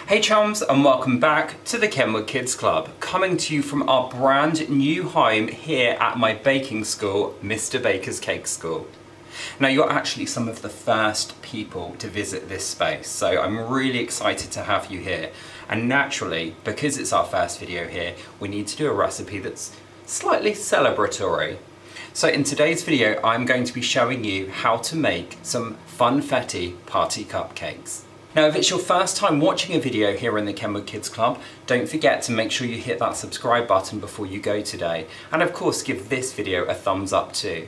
Hey chums, and welcome back to the Kenwood Kids Club, coming to you from our brand new home here at my baking school, Mr. Baker's Cake School. Now you're actually some of the first people to visit this space, so I'm really excited to have you here. And naturally, because it's our first video here, we need to do a recipe that's slightly celebratory. So in today's video, I'm going to be showing you how to make some Funfetti Party Cupcakes. Now, if it's your first time watching a video here in the Kenwood Kids Club, don't forget to make sure you hit that subscribe button before you go today. And of course, give this video a thumbs up too.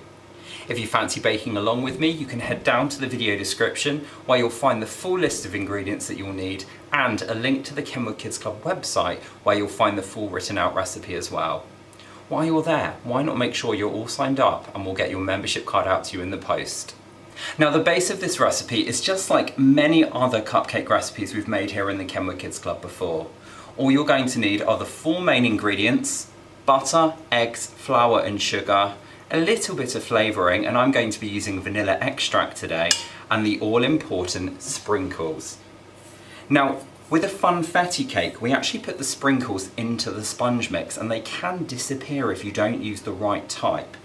If you fancy baking along with me, you can head down to the video description where you'll find the full list of ingredients that you'll need and a link to the Kenwood Kids Club website where you'll find the full written out recipe as well. While you're there, why not make sure you're all signed up and we'll get your membership card out to you in the post. Now the base of this recipe is just like many other cupcake recipes we've made here in the Kenwood Kids Club before. All you're going to need are the four main ingredients: butter, eggs, flour and sugar, a little bit of flavouring, and I'm going to be using vanilla extract today, and the all-important sprinkles. Now, with a funfetti cake, we actually put the sprinkles into the sponge mix, and they can disappear if you don't use the right type.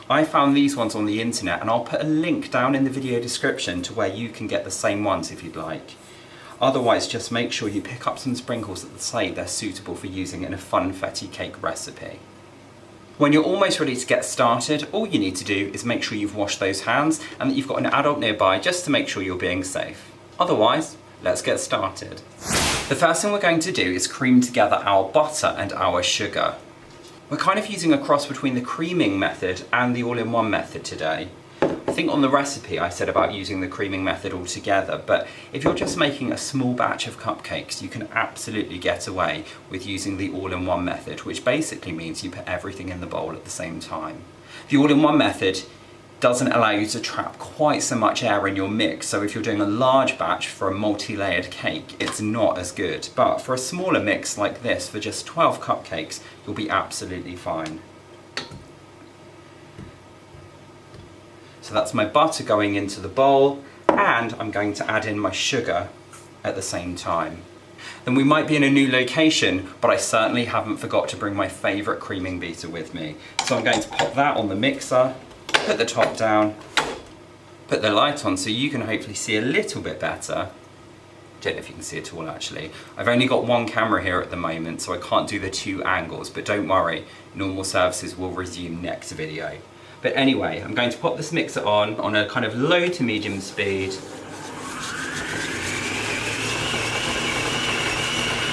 I found these ones on the internet, and I'll put a link down in the video description to where you can get the same ones if you'd like. Otherwise, just make sure you pick up some sprinkles that say they're suitable for using in a funfetti cake recipe. When you're almost ready to get started, all you need to do is make sure you've washed those hands and that you've got an adult nearby just to make sure you're being safe. Otherwise, let's get started. The first thing we're going to do is cream together our butter and our sugar. We're kind of using a cross between the creaming method and the all-in-one method today. I think on the recipe I said about using the creaming method altogether, but if you're just making a small batch of cupcakes, you can absolutely get away with using the all-in-one method, which basically means you put everything in the bowl at the same time. The all-in-one method doesn't allow you to trap quite so much air in your mix, so if you're doing a large batch for a multi-layered cake, it's not as good. But for a smaller mix like this, for just 12 cupcakes, you'll be absolutely fine. So that's my butter going into the bowl, and I'm going to add in my sugar at the same time. Then we might be in a new location, but I certainly haven't forgot to bring my favourite creaming beater with me. So I'm going to pop that on the mixer, put the top down, put the light on so you can hopefully see a little bit better. Don't know if you can see it all actually. I've only got one camera here at the moment, so I can't do the two angles, but don't worry, normal services will resume next video. But anyway, I'm going to pop this mixer on a kind of low to medium speed.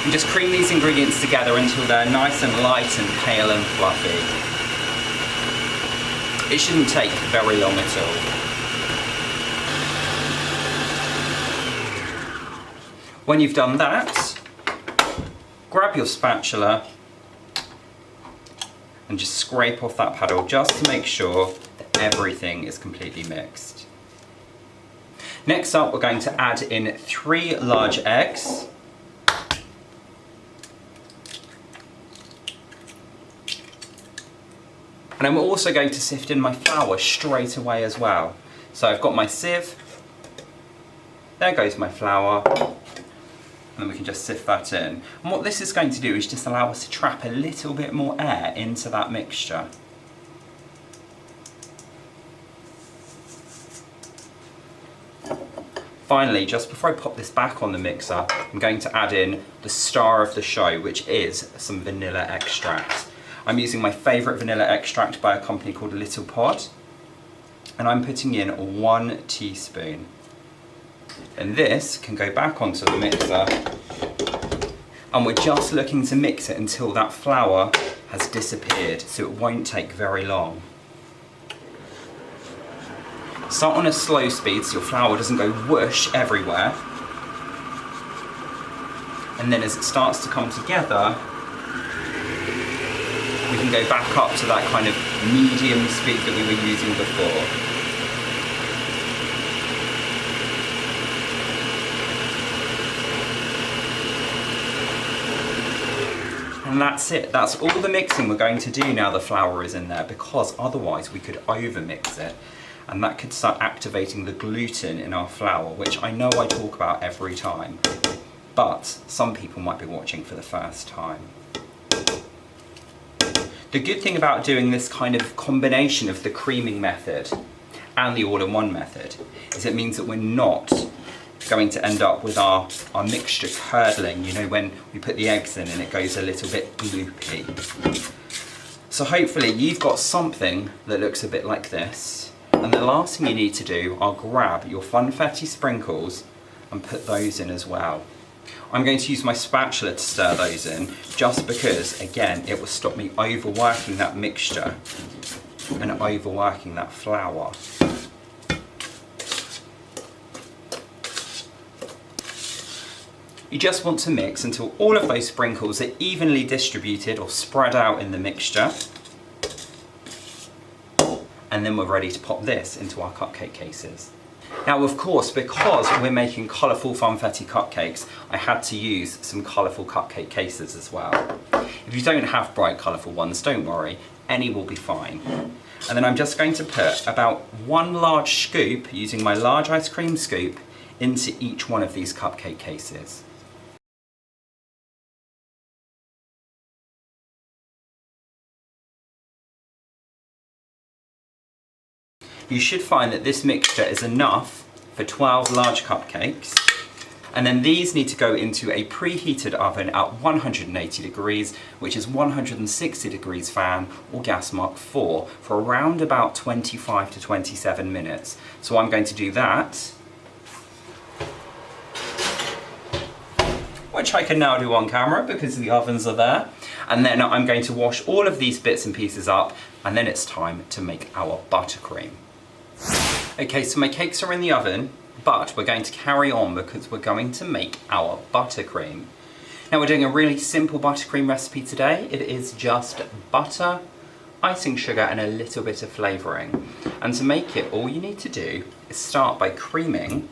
And just cream these ingredients together until they're nice and light and pale and fluffy. It shouldn't take very long at all. When you've done that, grab your spatula and just scrape off that paddle just to make sure that everything is completely mixed. Next up, we're going to add in 3 large eggs. And I'm also going to sift in my flour straight away as well. So I've got my sieve, there goes my flour, and then we can just sift that in. And what this is going to do is just allow us to trap a little bit more air into that mixture. Finally, just before I pop this back on the mixer, I'm going to add in the star of the show, which is some vanilla extract. I'm using my favourite vanilla extract by a company called Little Pod, and I'm putting in 1 teaspoon. And this can go back onto the mixer, and we're just looking to mix it until that flour has disappeared, so it won't take very long. Start on a slow speed so your flour doesn't go whoosh everywhere, and then as it starts to come together, we can go back up to that kind of medium speed that we were using before. And that's it. That's all the mixing we're going to do now the flour is in there, because otherwise we could overmix it. And that could start activating the gluten in our flour, which I know I talk about every time. but some people might be watching for the first time. The good thing about doing this kind of combination of the creaming method and the all-in-one method is it means that we're not going to end up with our mixture curdling, you know, when we put the eggs in and it goes a little bit gloopy. So hopefully you've got something that looks a bit like this, and the last thing you need to do, I'll grab your Funfetti sprinkles and put those in as well. I'm going to use my spatula to stir those in, just because, again, it will stop me overworking that mixture and overworking that flour. You just want to mix until all of those sprinkles are evenly distributed or spread out in the mixture. And then we're ready to pop this into our cupcake cases. Now, of course, because we're making colourful Funfetti cupcakes, I had to use some colourful cupcake cases as well. If you don't have bright colourful ones, don't worry, any will be fine. And then I'm just going to put about 1 large scoop, using my large ice cream scoop, into each one of these cupcake cases. You should find that this mixture is enough for 12 large cupcakes, and then these need to go into a preheated oven at 180 degrees, which is 160 degrees fan or gas mark 4, for around about 25 to 27 minutes. So I'm going to do that, which I can now do on camera because the ovens are there. And then I'm going to wash all of these bits and pieces up, and then it's time to make our buttercream. Okay, so my cakes are in the oven, but we're going to carry on because we're going to make our buttercream. Now, we're doing a really simple buttercream recipe today. It is just butter, icing sugar, and a little bit of flavouring. And to make it, all you need to do is start by creaming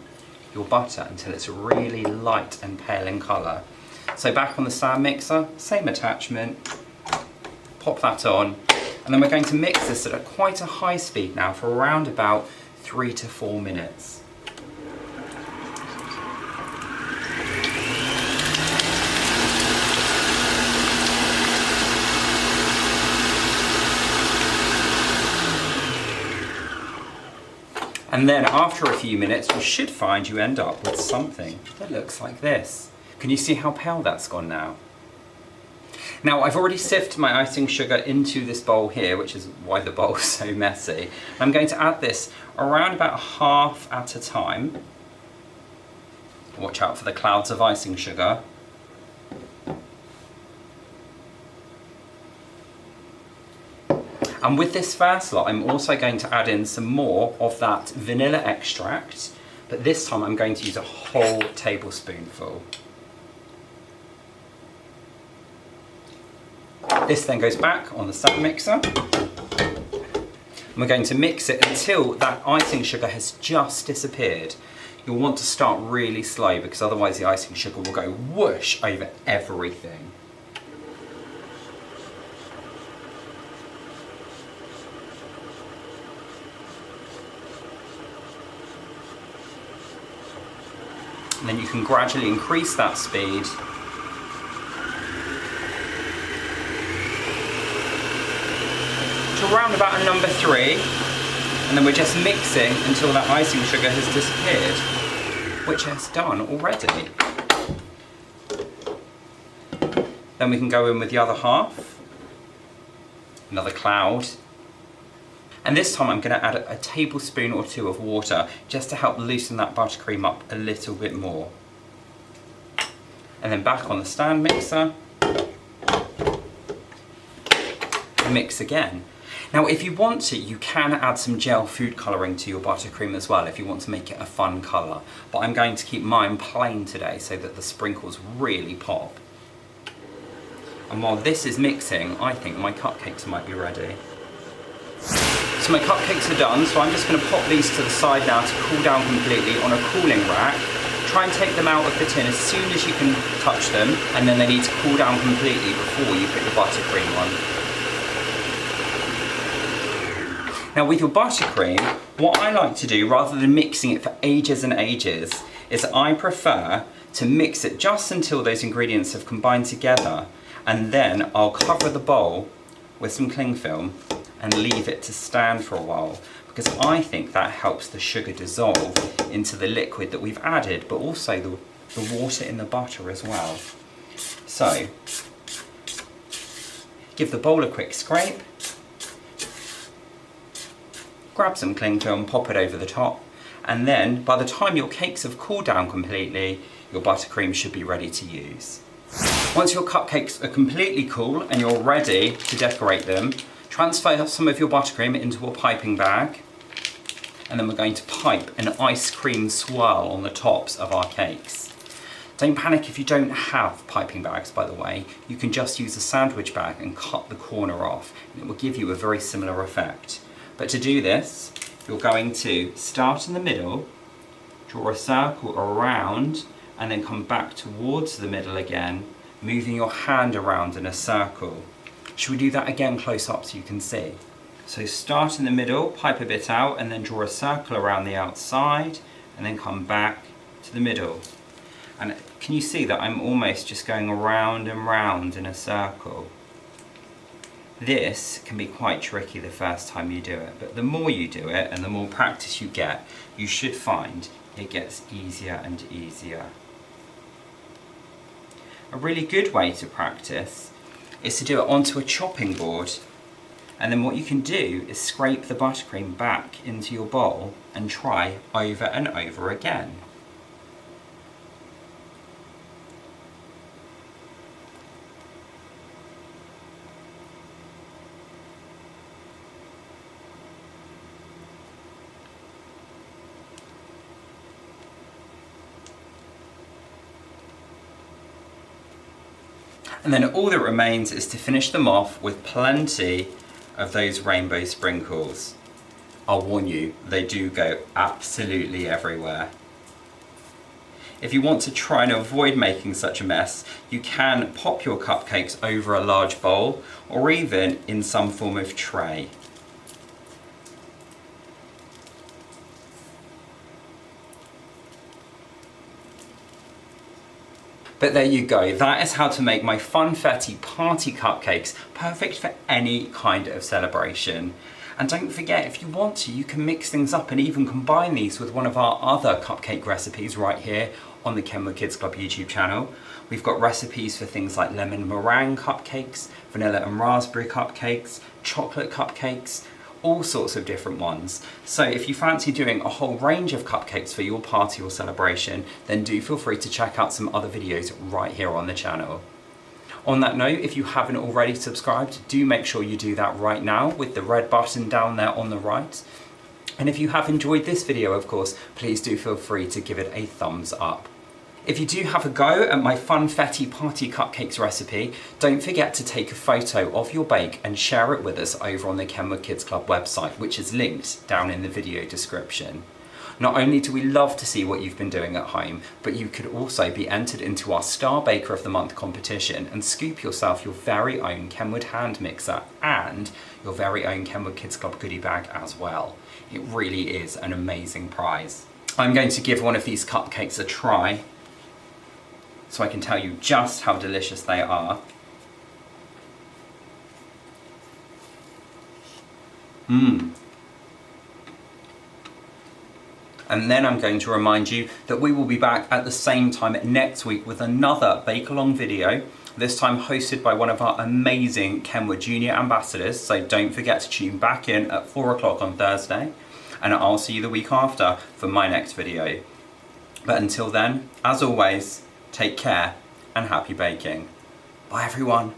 your butter until it's really light and pale in colour. So back on the stand mixer, same attachment, pop that on, and then we're going to mix this at quite a high speed now for around about 3 to 4 minutes. And then after a few minutes, you should find you end up with something that looks like this. Can you see how pale that's gone now? Now, I've already sifted my icing sugar into this bowl here, which is why the bowl is so messy. I'm going to add this around about half at a time. Watch out for the clouds of icing sugar. And with this first lot, I'm also going to add in some more of that vanilla extract, but this time I'm going to use a whole tablespoonful. This then goes back on the stand mixer. And we're going to mix it until that icing sugar has just disappeared. You'll want to start really slow because otherwise the icing sugar will go whoosh over everything. And then you can gradually increase that speed to around about a number 3, and then we're just mixing until that icing sugar has disappeared, which has done already. Then we can go in with the other half, another cloud. And this time I'm going to add a tablespoon or 2 of water just to help loosen that buttercream up a little bit more. And then back on the stand mixer, mix again. Now, if you want to, you can add some gel food colouring to your buttercream as well if you want to make it a fun colour. But I'm going to keep mine plain today so that the sprinkles really pop. And while this is mixing, I think my cupcakes might be ready. So my cupcakes are done, so I'm just going to pop these to the side now to cool down completely on a cooling rack. Try and take them out of the tin as soon as you can touch them, and then they need to cool down completely before you put your buttercream on. Now with your buttercream, what I like to do, rather than mixing it for ages and ages, is I prefer to mix it just until those ingredients have combined together, and then I'll cover the bowl with some cling film and leave it to stand for a while, because I think that helps the sugar dissolve into the liquid that we've added, but also the water in the butter as well. So, give the bowl a quick scrape, grab some cling film, pop it over the top, and then by the time your cakes have cooled down completely, your buttercream should be ready to use. Once your cupcakes are completely cool and you're ready to decorate them, transfer some of your buttercream into a piping bag, and then we're going to pipe an ice cream swirl on the tops of our cakes. Don't panic if you don't have piping bags, by the way. You can just use a sandwich bag and cut the corner off, and it will give you a very similar effect. But to do this, you're going to start in the middle, draw a circle around, and then come back towards the middle again, moving your hand around in a circle. Should we do that again close up so you can see? So start in the middle, pipe a bit out, and then draw a circle around the outside, and then come back to the middle. And can you see that I'm almost just going around and round in a circle? This can be quite tricky the first time you do it, but the more you do it and the more practice you get, you should find it gets easier and easier. A really good way to practice is to do it onto a chopping board, and then what you can do is scrape the buttercream back into your bowl and try over and over again. And then all that remains is to finish them off with plenty of those rainbow sprinkles. I'll warn you, they do go absolutely everywhere. If you want to try and avoid making such a mess, you can pop your cupcakes over a large bowl or even in some form of tray. But there you go, that is how to make my Funfetti Party Cupcakes perfect for any kind of celebration. And don't forget, if you want to, you can mix things up and even combine these with one of our other cupcake recipes right here on the Kenwood Kids Club YouTube channel. We've got recipes for things like lemon meringue cupcakes, vanilla and raspberry cupcakes, chocolate cupcakes, all sorts of different ones. So if you fancy doing a whole range of cupcakes for your party or celebration, then do feel free to check out some other videos right here on the channel. On that note, if you haven't already subscribed, do make sure you do that right now with the red button down there on the right. And if you have enjoyed this video, of course, please do feel free to give it a thumbs up. If you do have a go at my Funfetti Party Cupcakes recipe, don't forget to take a photo of your bake and share it with us over on the Kenwood Kids Club website, which is linked down in the video description. Not only do we love to see what you've been doing at home, but you could also be entered into our Star Baker of the Month competition and scoop yourself your very own Kenwood hand mixer and your very own Kenwood Kids Club goodie bag as well. It really is an amazing prize. I'm going to give one of these cupcakes a try, so I can tell you just how delicious they are. And then I'm going to remind you that we will be back at the same time next week with another bake-along video, this time hosted by one of our amazing Kenwood Junior ambassadors, so don't forget to tune back in at 4 o'clock on Thursday, and I'll see you the week after for my next video. But until then, as always, take care and happy baking. Bye everyone.